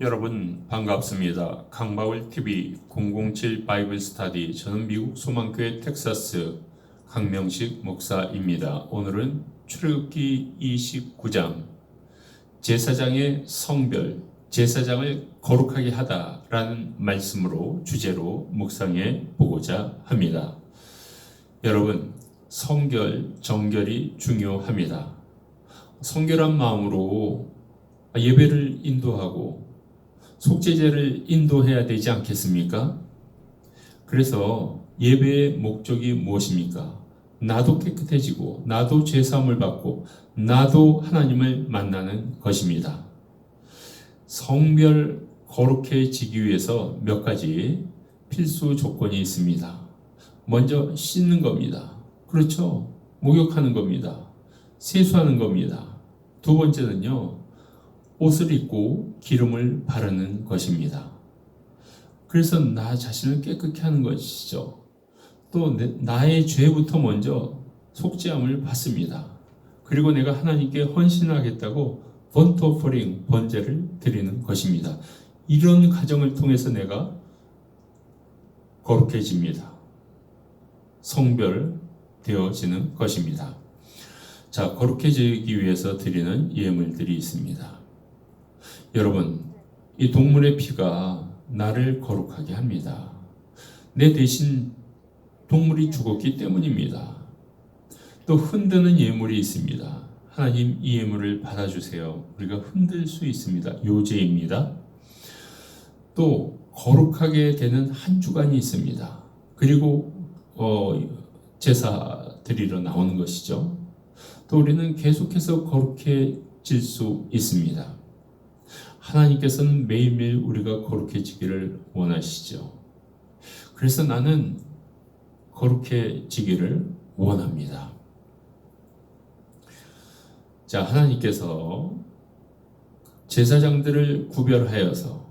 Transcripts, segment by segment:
여러분 반갑습니다. 강바울TV 007 바이블 스타디, 저는 미국 소망교회 텍사스 강명식 목사입니다. 오늘은 출애굽기 29장 제사장의 성별, 제사장을 거룩하게 하다라는 말씀으로 주제로 묵상해 보고자 합니다. 여러분, 성결, 정결이 중요합니다. 성결한 마음으로 예배를 인도하고 속죄제를 인도해야 되지 않겠습니까? 그래서 예배의 목적이 무엇입니까? 나도 깨끗해지고 나도 죄사함을 받고 나도 하나님을 만나는 것입니다. 성별 거룩해지기 위해서 몇 가지 필수 조건이 있습니다. 먼저 씻는 겁니다. 그렇죠? 목욕하는 겁니다. 세수하는 겁니다. 두 번째는요, 옷을 입고 기름을 바르는 것입니다. 그래서 나 자신을 깨끗게 하는 것이죠. 또 나의 죄부터 먼저 속죄함을 받습니다. 그리고 내가 하나님께 헌신하겠다고 번트 오퍼링, 번제를 드리는 것입니다. 이런 과정을 통해서 내가 거룩해집니다. 성별되어지는 것입니다. 자, 거룩해지기 위해서 드리는 예물들이 있습니다. 여러분, 이 동물의 피가 나를 거룩하게 합니다. 내 대신 동물이 죽었기 때문입니다. 또 흔드는 예물이 있습니다. 하나님, 이 예물을 받아주세요. 우리가 흔들 수 있습니다. 요제입니다. 또 거룩하게 되는 한 주간이 있습니다. 그리고 제사 드리러 나오는 것이죠. 또 우리는 계속해서 거룩해질 수 있습니다. 하나님께서는 매일매일 우리가 거룩해지기를 원하시죠. 그래서 나는 거룩해지기를 원합니다. 자, 하나님께서 제사장들을 구별하여서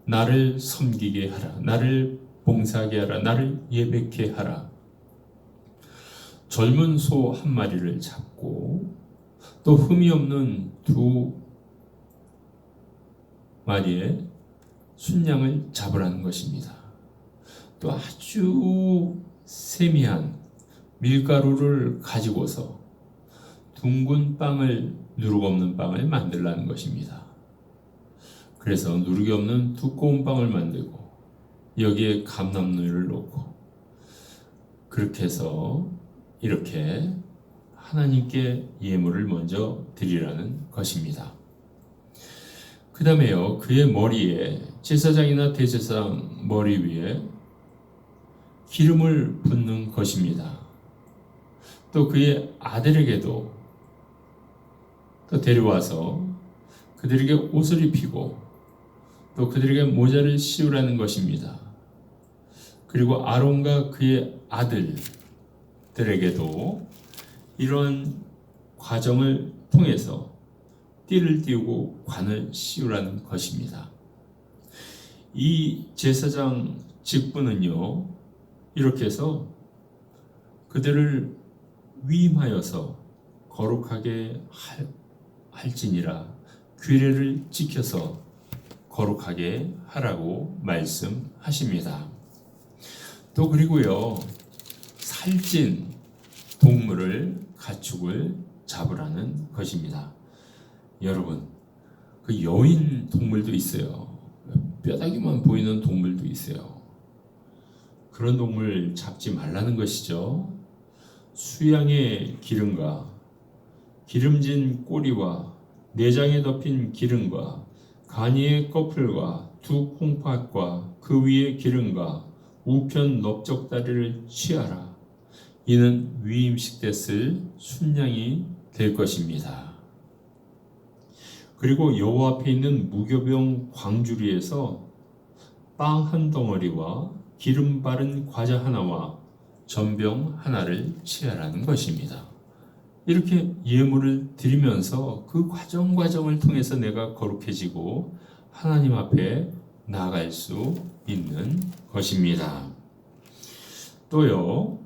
나를 섬기게 하라, 나를 봉사하게 하라, 나를 예배케 하라. 젊은 소 한 마리를 잡고 또 흠이 없는 두 마리의 순양을 잡으라는 것입니다. 또 아주 세미한 밀가루를 가지고서 둥근 빵을, 누룩 없는 빵을 만들라는 것입니다. 그래서 누룩이 없는 두꺼운 빵을 만들고 여기에 감람류를 넣고 그렇게 해서 이렇게 하나님께 예물을 먼저 드리라는 것입니다. 그 다음에요, 그의 머리에, 제사장이나 대제사장 머리 위에 기름을 붓는 것입니다. 또 그의 아들에게도 또 데려와서 그들에게 옷을 입히고 또 그들에게 모자를 씌우라는 것입니다. 그리고 아론과 그의 아들들에게도 이런 과정을 통해서 띠를 띄우고 관을 씌우라는 것입니다. 이 제사장 직분은요, 이렇게 해서 그들을 위임하여서 거룩하게 할지니라, 규례를 지켜서 거룩하게 하라고 말씀하십니다. 또 그리고요, 살찐 동물을, 가축을 잡으라는 것입니다. 여러분, 그 여인 동물도 있어요. 뼈다귀만 보이는 동물도 있어요. 그런 동물 잡지 말라는 것이죠. 수양의 기름과 기름진 꼬리와 내장에 덮인 기름과 가니의 꺼풀과 두 콩팥과 그 위에 기름과 우편 넓적다리를 취하라. 이는 위임식 됐을 순양이 될 것입니다. 그리고 여호와 앞에 있는 무교병 광주리에서 빵 한 덩어리와 기름 바른 과자 하나와 전병 하나를 취하라는 것입니다. 이렇게 예물을 드리면서 그 과정을 통해서 내가 거룩해지고 하나님 앞에 나아갈 수 있는 것입니다. 또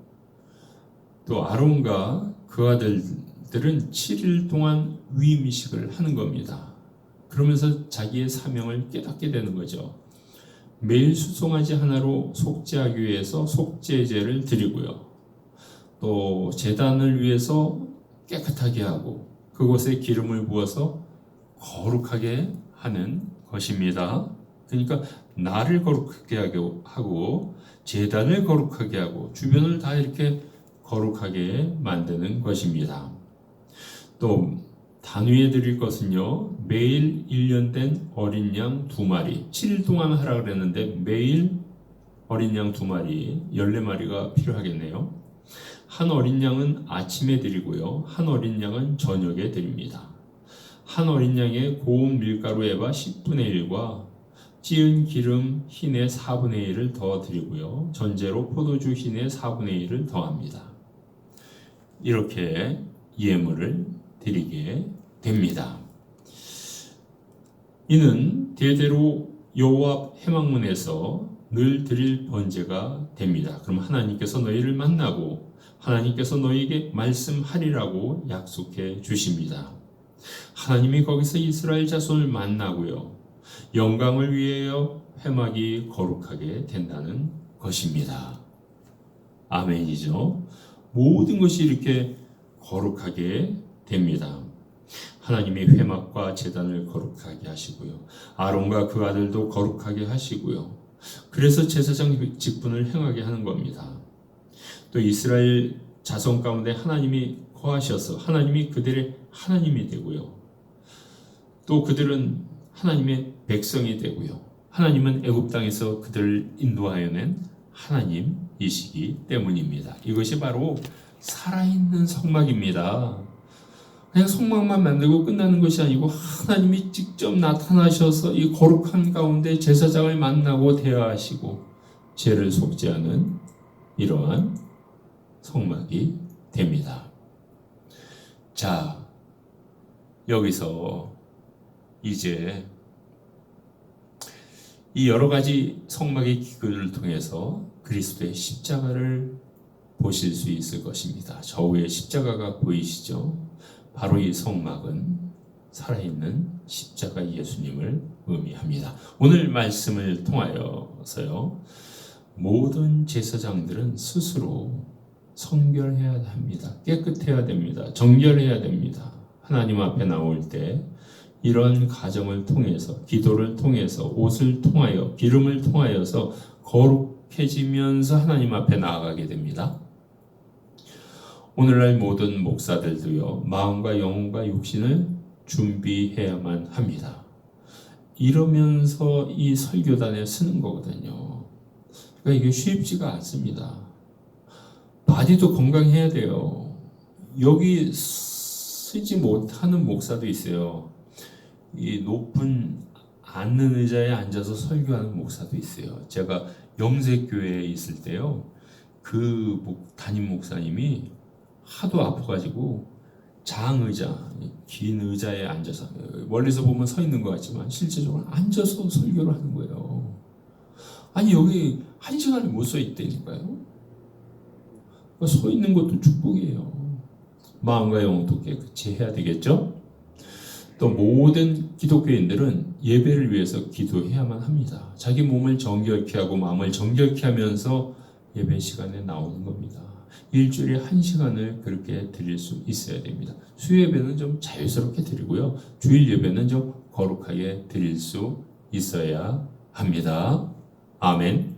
아론과 그 아들들은 7일 동안 위임식을 하는 겁니다. 그러면서 자기의 사명을 깨닫게 되는 거죠. 매일 수송아지 하나로 속죄하기 위해서 속죄제를 드리고요. 또 제단을 위해서 깨끗하게 하고 그곳에 기름을 부어서 거룩하게 하는 것입니다. 그러니까 나를 거룩하게 하고 제단을 거룩하게 하고 주변을 다 이렇게 거룩하게 만드는 것입니다. 또 단위에 드릴 것은요, 매일 1년 된 어린 양 2마리, 7일 동안 하라 그랬는데 매일 어린 양 2마리, 14마리가 필요하겠네요. 한 어린 양은 아침에 드리고요, 한 어린 양은 저녁에 드립니다. 한 어린 양에 고운 밀가루 에바 10분의 1과 찌은 기름 흰의 4분의 1을 더 드리고요, 전제로 포도주 흰의 4분의 1을 더합니다. 이렇게 예물을 드리게 됩니다. 이는 대대로 여호와 회막문에서 늘 드릴 번제가 됩니다. 그럼 하나님께서 너희를 만나고 하나님께서 너희에게 말씀하리라고 약속해 주십니다. 하나님이 거기서 이스라엘 자손을 만나고요, 영광을 위하여 회막이 거룩하게 된다는 것입니다. 아멘이죠. 모든 것이 이렇게 거룩하게 됩니다. 하나님이 회막과 제단을 거룩하게 하시고요, 아론과 그 아들도 거룩하게 하시고요, 그래서 제사장 직분을 행하게 하는 겁니다. 또 이스라엘 자손 가운데 하나님이 거하셔서 하나님이 그들의 하나님이 되고요, 또 그들은 하나님의 백성이 되고요, 하나님은 애굽 땅에서 그들을 인도하여 낸 하나님이시기 때문입니다. 이것이 바로 살아있는 성막입니다. 그냥 성막만 만들고 끝나는 것이 아니고 하나님이 직접 나타나셔서 이 거룩한 가운데 제사장을 만나고 대화하시고 죄를 속죄하는 이러한 성막이 됩니다. 자, 여기서 이제 이 여러 가지 성막의 기구를 통해서 그리스도의 십자가를 보실 수 있을 것입니다. 저 위에 십자가가 보이시죠? 바로 이 성막은 살아있는 십자가 예수님을 의미합니다. 오늘 말씀을 통하여서요, 모든 제사장들은 스스로 성결해야 합니다. 깨끗해야 됩니다. 정결해야 됩니다. 하나님 앞에 나올 때 이런 과정을 통해서, 기도를 통해서, 옷을 통하여, 기름을 통하여서 거룩해지면서 하나님 앞에 나아가게 됩니다. 오늘날 모든 목사들도요, 마음과 영혼과 육신을 준비해야만 합니다. 이러면서 이 설교단에 쓰는 거거든요. 그러니까 이게 쉽지가 않습니다. 바디도 건강해야 돼요. 여기 쓰지 못하는 목사도 있어요. 이 높은 앉는 의자에 앉아서 설교하는 목사도 있어요. 제가 영색교회에 있을 때요, 그 담임 목사님이 하도 아파가지고 장의자, 긴 의자에 앉아서, 멀리서 보면 서 있는 것 같지만 실제적으로 앉아서 설교를 하는 거예요. 아니 여기 1시간을 못 서 있다니까요. 서 있는 것도 축복이에요. 마음과 영혼도 깨끗이 해야 되겠죠. 또 모든 기독교인들은 예배를 위해서 기도해야만 합니다. 자기 몸을 정결케 하고 마음을 정결케 하면서 예배 시간에 나오는 겁니다. 일주일에 1시간을 그렇게 드릴 수 있어야 됩니다. 수요예배는 좀 자유스럽게 드리고요, 주일 예배는 좀 거룩하게 드릴 수 있어야 합니다. 아멘.